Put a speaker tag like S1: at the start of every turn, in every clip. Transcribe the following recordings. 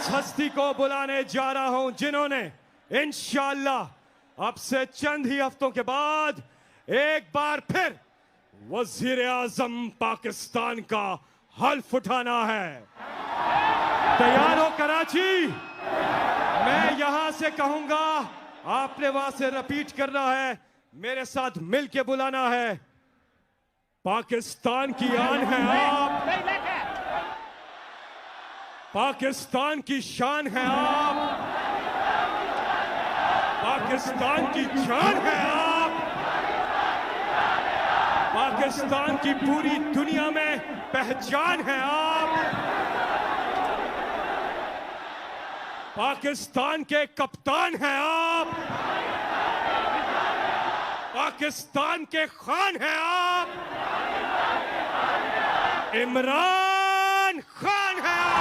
S1: उस हस्ती को बुलाने जा रहा हूं जिन्होंने इंशाअल्लाह अब से चंद ही हफ्तों के बाद एक बार फिर वजीर आजम पाकिस्तान का हल्फ उठाना है। तैयार हो कराची? मैं यहां से कहूंगा, आपने वहां से रिपीट करना है, मेरे साथ मिलके बुलाना है। पाकिस्तान की आन है आप, पाकिस्तान की शान है आप, पाकिस्तान की जान है आप, पाकिस्तान की पूरी दुनिया में पहचान है आप, पाकिस्तान के कप्तान हैं आप, पाकिस्तान के खान हैं आप, इमरान खान है आप।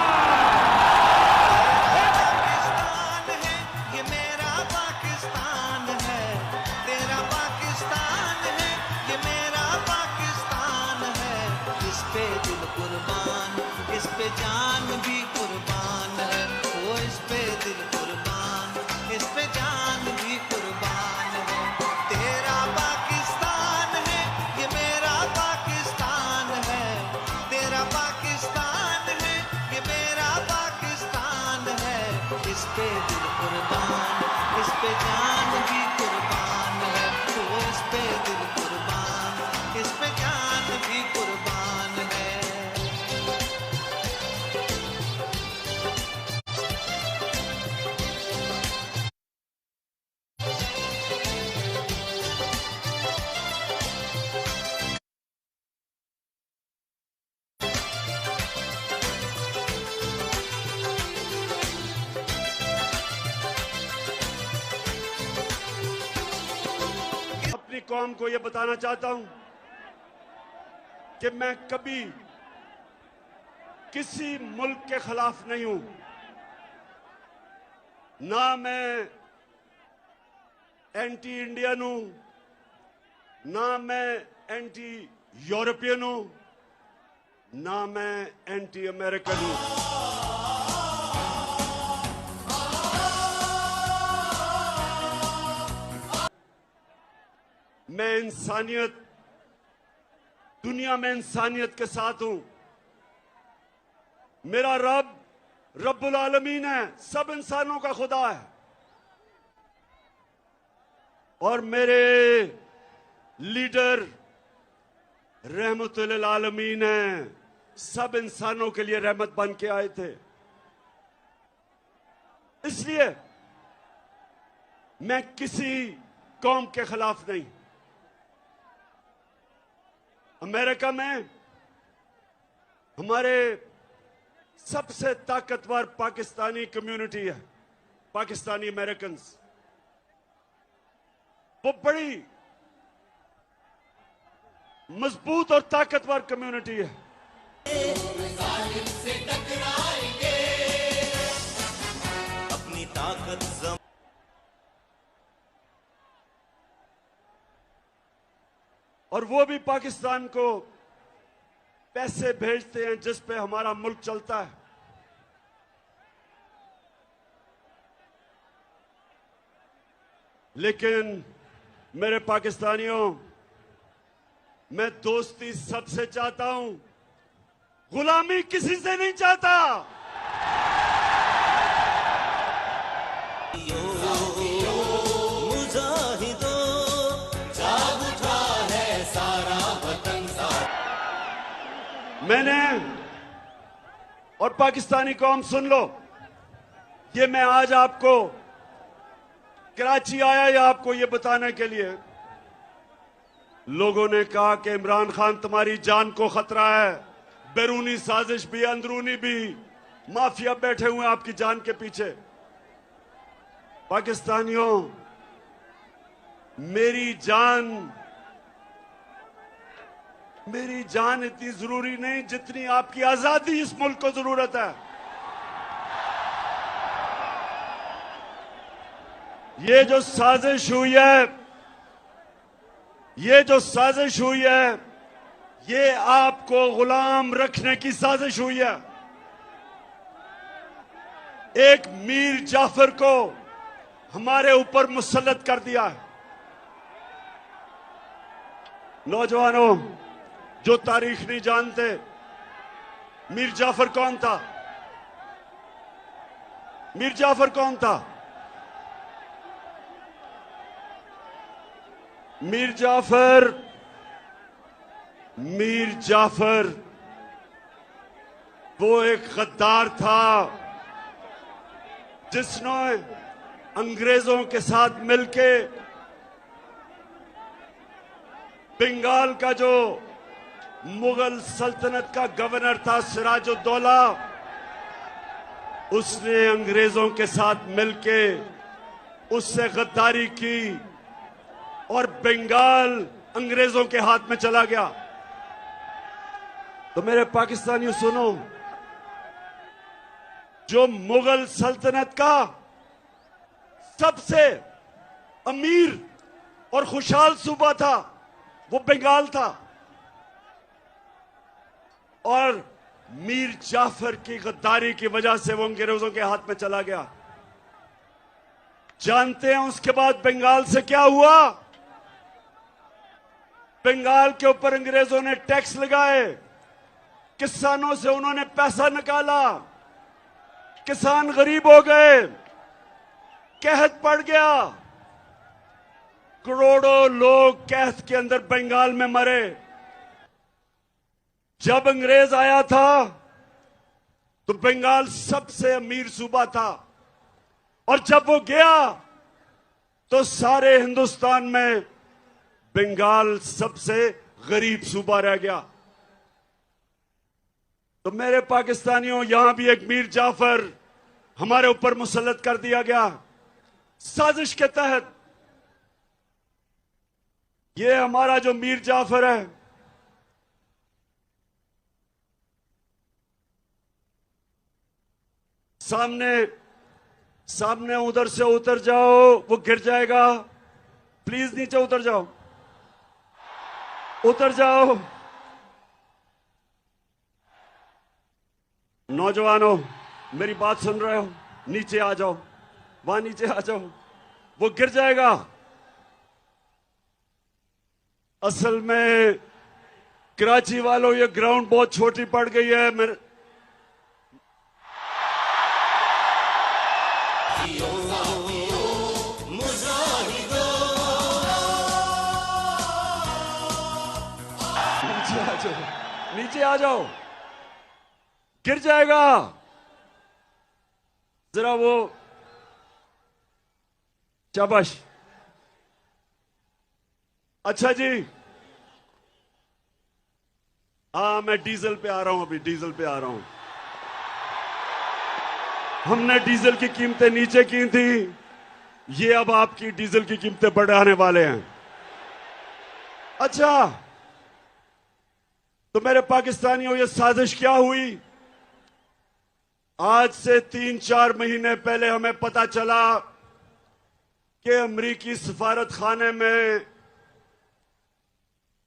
S2: पाकिस्तान है ये मेरा पाकिस्तान है, तेरा पाकिस्तान है ये मेरा पाकिस्तान है। इस पे दिल कुर्बान, इस पे जान भी कुर्बान है। वो इस पे दिल कुर्बान, इस पे जान भी कुर्बान है। तेरा पाकिस्तान है ये मेरा पाकिस्तान है, तेरा पाकिस्तान है ये मेरा पाकिस्तान है। इस पे दिल कुर्बान, इस पे जान भी कुर्बान है। वो इस पे दिल कुर्बान, इस पे जान भी कुर्बान है।
S3: अपनी कौम को यह बताना चाहता हूं कि मैं कभी किसी मुल्क के खिलाफ नहीं हूं। ना मैं एंटी इंडियन हूं, ना मैं एंटी यूरोपियन हूं, ना मैं एंटी अमेरिकन हूं। मैं इंसानियत, दुनिया में इंसानियत के साथ हूं। मेरा रब रब्बुल आलमीन है, सब इंसानों का खुदा है। और मेरे लीडर रहमतुल आलमीन हैं, सब इंसानों के लिए रहमत बन के आए थे। इसलिए मैं किसी कौम के खिलाफ नहीं। अमेरिका में हमारे सबसे ताकतवर पाकिस्तानी कम्युनिटी है, पाकिस्तानी अमेरिकन। वो बड़ी मजबूत और ताकतवर कम्युनिटी है।
S2: अपनी ताकत
S3: और वो भी पाकिस्तान को पैसे भेजते हैं जिस पे हमारा मुल्क चलता है। लेकिन मेरे पाकिस्तानियों, मैं दोस्ती सबसे चाहता हूं, गुलामी किसी से नहीं चाहता। मैंने और पाकिस्तानी कौम सुन लो, ये मैं आज आपको कराची आया या आपको ये बताने के लिए। लोगों ने कहा कि इमरान खान तुम्हारी जान को खतरा है, बैरूनी साजिश भी अंदरूनी भी, माफिया बैठे हुए हैं आपकी जान के पीछे। पाकिस्तानियों, मेरी जान इतनी जरूरी नहीं जितनी आपकी आजादी इस मुल्क को जरूरत है। ये जो साजिश हुई है, ये आपको गुलाम रखने की साजिश हुई है। एक मीर जाफर को हमारे ऊपर मुसल्लत कर दिया है। नौजवानों जो तारीख नहीं जानते, मीर जाफर कौन था? मीर जाफर कौन था? मीर जाफर वो एक गद्दार था जिसने अंग्रेजों के साथ मिलके बंगाल का जो मुगल सल्तनत का गवर्नर था सिराजुद्दौला, उसने अंग्रेजों के साथ मिलके उससे गद्दारी की और बंगाल अंग्रेजों के हाथ में चला गया। तो मेरे पाकिस्तानियों सुनो, जो मुगल सल्तनत का सबसे अमीर और खुशहाल सूबा था वो बंगाल था, और मीर जाफर की गद्दारी की वजह से वो अंग्रेजों के हाथ में चला गया। जानते हैं उसके बाद बंगाल से क्या हुआ? बंगाल के ऊपर अंग्रेजों ने टैक्स लगाए, किसानों से उन्होंने पैसा निकाला, किसान गरीब हो गए, कहत पड़ गया, करोड़ों लोग कहत के अंदर बंगाल में मरे। जब अंग्रेज आया था तो बंगाल सबसे अमीर सूबा था, और जब वो गया तो सारे हिंदुस्तान में बंगाल सबसे गरीब सूबा रह गया। तो मेरे पाकिस्तानियों, यहां भी एक मीर जाफर हमारे ऊपर मुसल्लत कर दिया गया साजिश के तहत। ये हमारा जो मीर जाफर है, सामने उधर से उतर जाओ, वो गिर जाएगा। प्लीज नीचे उतर जाओ, उतर जाओ। नौजवानों मेरी बात सुन रहे हो? नीचे आ जाओ, वहां नीचे आ जाओ, वो गिर जाएगा। असल में कराची वालों, ये ग्राउंड बहुत छोटी पड़ गई है। मेरे नीचे आ जाओ, गिर जाएगा। जरा वो, शाबाश। अच्छा जी, हाँ मैं डीजल पे आ रहा हूं, अभी डीजल पे आ रहा हूं। हमने डीजल की कीमतें नीचे की थी, ये अब आपकी डीजल की कीमतें बढ़ाने वाले हैं। अच्छा, तो मेरे पाकिस्तानियों, ये साजिश क्या हुई? आज से 3-4 महीने पहले हमें पता चला कि अमरीकी सफारत खाने में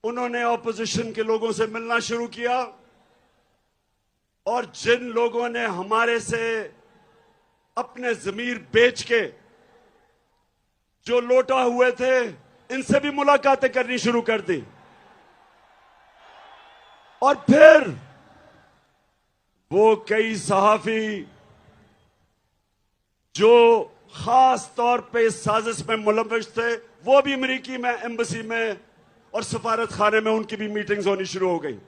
S3: उन्होंने ऑपोजिशन के लोगों से मिलना शुरू किया, और जिन लोगों ने हमारे से अपने जमीर बेच के जो लौटा हुए थे, इनसे भी मुलाकातें करनी शुरू कर दी। और फिर वो कई सहाफी जो खास तौर पे इस साजिश में मुलव्वस थे, वो भी अमेरिकी में एम्बेसी में और सफारत खाने में उनकी भी मीटिंग्स होनी शुरू हो गई।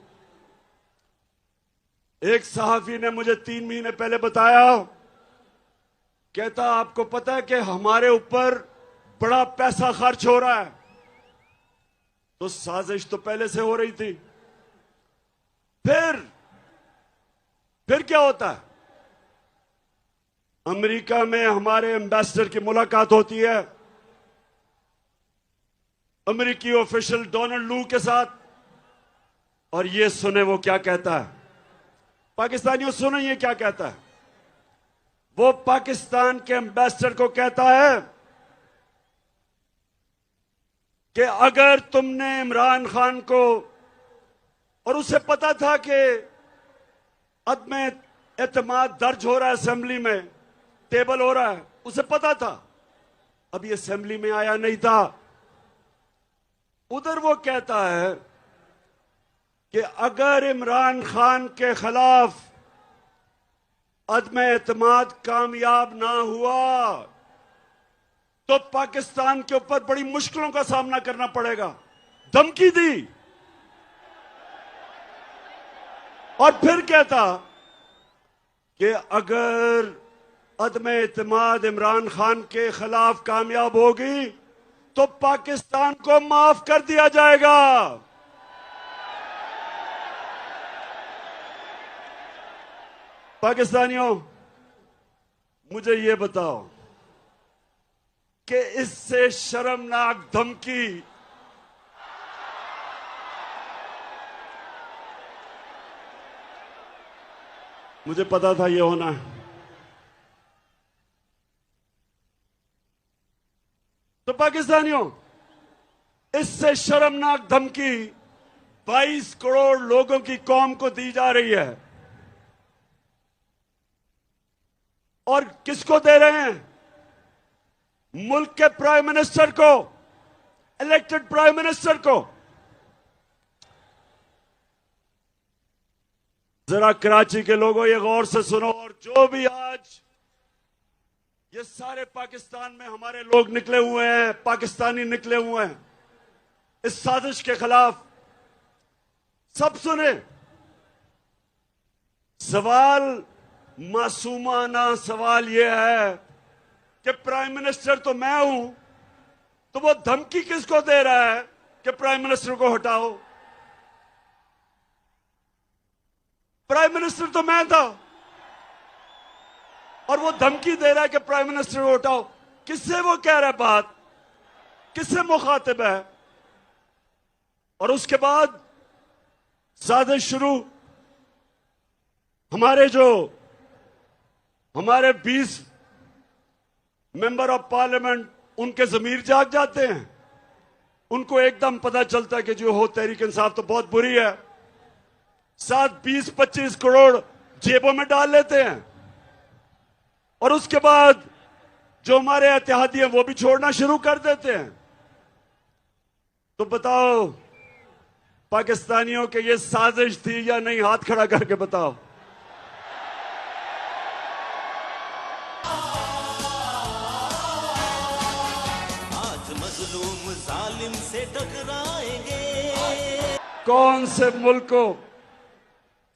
S3: एक सहाफी ने मुझे 3 महीने पहले बताया, कहता आपको पता है कि हमारे ऊपर बड़ा पैसा खर्च हो रहा है। तो साजिश तो पहले से हो रही थी। फिर क्या होता है? अमेरिका में हमारे एम्बेसडर की मुलाकात होती है अमेरिकी ऑफिशियल डोनाल्ड लू के साथ, और ये सुने वो क्या कहता है। पाकिस्तानियों सुने ये क्या कहता है। वो पाकिस्तान के एम्बेसडर को कहता है कि अगर तुमने इमरान खान को, और उसे पता था कि अदम एतमाद दर्ज हो रहा है असेंबली में, टेबल हो रहा है, उसे पता था, अभी असेंबली में आया नहीं था। उधर वो कहता है कि अगर इमरान खान के खिलाफ अदम एतमाद कामयाब ना हुआ तो पाकिस्तान के ऊपर बड़ी मुश्किलों का सामना करना पड़ेगा। धमकी दी। और फिर कहता कि अगर अदम एतमाद इमरान खान के खिलाफ कामयाब होगी तो पाकिस्तान को माफ कर दिया जाएगा। पाकिस्तानियों, मुझे ये बताओ कि इससे शर्मनाक धमकी मुझे पता था ये होना है। तो पाकिस्तानियों, इससे शर्मनाक धमकी 22 करोड़ लोगों की कौम को दी जा रही है। और किसको दे रहे हैं? मुल्क के प्राइम मिनिस्टर को, इलेक्टेड प्राइम मिनिस्टर को। जरा कराची के लोगों, ये गौर से सुनो, और जो भी आज ये सारे पाकिस्तान में हमारे लोग निकले हुए हैं, पाकिस्तानी निकले हुए हैं इस साजिश के खिलाफ, सब सुने। सवाल मासूमाना सवाल यह है कि प्राइम मिनिस्टर तो मैं हूं, तो वो धमकी किसको दे रहा है कि प्राइम मिनिस्टर को हटाओ? प्राइम मिनिस्टर तो मैं था और वो धमकी दे रहा है कि प्राइम मिनिस्टर को हटाओ। किससे वो कह रहा है बात? किससे मुखातिब है? और उसके बाद साजिश शुरू। हमारे 20 मेंबर ऑफ पार्लियामेंट, उनके जमीर जाग जाते हैं। उनको एकदम पता चलता है कि जो हो तहरीक इंसाफ तो बहुत बुरी है। साथ 20-25 करोड़ जेबों में डाल लेते हैं और उसके बाद जो हमारे इत्तेहादी हैं वो भी छोड़ना शुरू कर देते हैं। तो बताओ पाकिस्तानियों के ये साजिश थी या नहीं? हाथ खड़ा करके बताओ।
S2: आज मजलूम जालिम से टकराएंगे।
S3: कौन से मुल्क को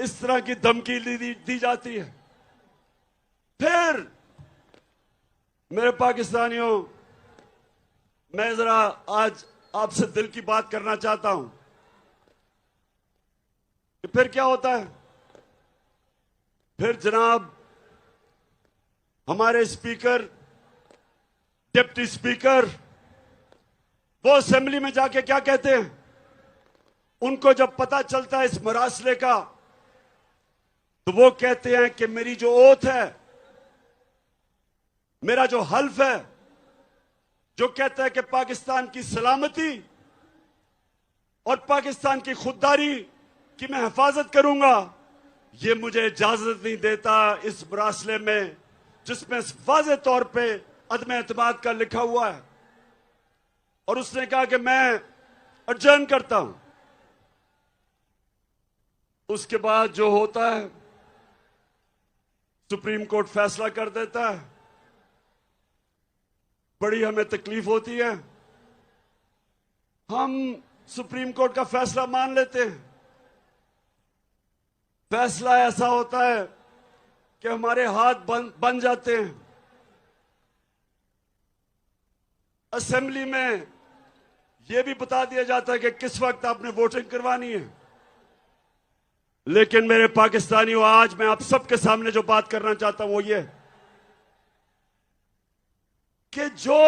S3: इस तरह की धमकी दी जाती है? फिर मेरे पाकिस्तानियों, मैं जरा आज आपसे दिल की बात करना चाहता हूं कि फिर क्या होता है। फिर जनाब हमारे स्पीकर, डिप्टी स्पीकर, वो असेंबली में जाके क्या कहते हैं? उनको जब पता चलता है इस मरासले का, तो वो कहते हैं कि मेरी जो ओथ है, मेरा जो हल्फ है, जो कहता है कि पाकिस्तान की सलामती और पाकिस्तान की खुददारी की मैं हिफाजत करूंगा, ये मुझे इजाजत नहीं देता इस मरासले में जिसमें वाज़ेह तौर पे अदम एतमाद का लिखा हुआ है। और उसने कहा कि मैं अर्जन करता हूं। उसके बाद जो होता है, सुप्रीम कोर्ट फैसला कर देता है। बड़ी हमें तकलीफ होती है, हम सुप्रीम कोर्ट का फैसला मान लेते हैं। फैसला ऐसा होता है कि हमारे हाथ बन जाते हैं। असेंबली में यह भी बता दिया जाता है कि किस वक्त आपने वोटिंग करवानी है। लेकिन मेरे पाकिस्तानियों, आज मैं आप सबके सामने जो बात करना चाहता हूं वो ये कि जो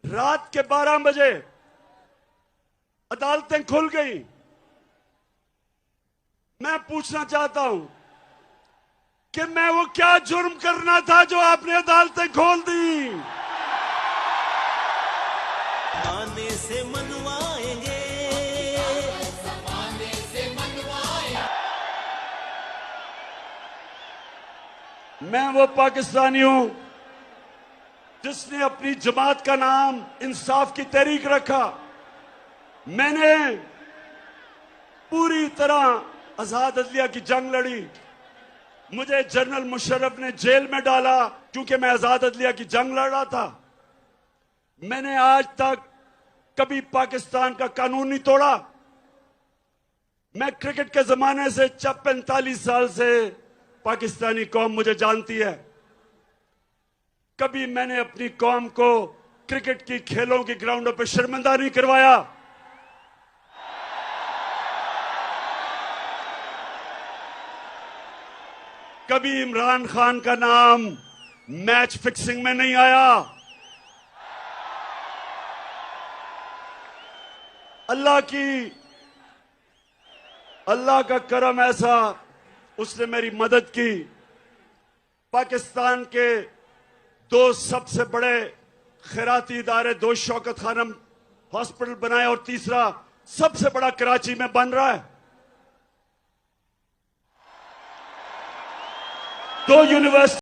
S3: रात के 12 बजे अदालतें खुल गई, मैं पूछना चाहता हूं कि मैं वो क्या जुर्म करना था जो आपने अदालतें खोल दी?
S2: आने से मनवाएंगे।
S3: मैं वो पाकिस्तानी हूं जिसने अपनी जमात का नाम इंसाफ की तहरीक रखा। मैंने पूरी तरह आजाद अदलिया की जंग लड़ी। मुझे जनरल मुशर्रफ ने जेल में डाला क्योंकि मैं आजाद अदलिया की जंग लड़ रहा था। मैंने आज तक कभी पाकिस्तान का कानून नहीं तोड़ा। मैं क्रिकेट के जमाने से 45 साल से पाकिस्तानी कौम मुझे जानती है। कभी मैंने अपनी कौम को क्रिकेट की खेलों की ग्राउंडों पर शर्मिंदा नहीं करवाया। कभी इमरान खान का नाम मैच फिक्सिंग में नहीं आया। अल्लाह का करम ऐसा, उसने मेरी मदद की। पाकिस्तान के 2 सबसे बड़े खैराती इदारे, 2 शौकत खानम हॉस्पिटल बनाए और तीसरा सबसे बड़ा कराची में बन रहा है। 2 यूनिवर्सिटी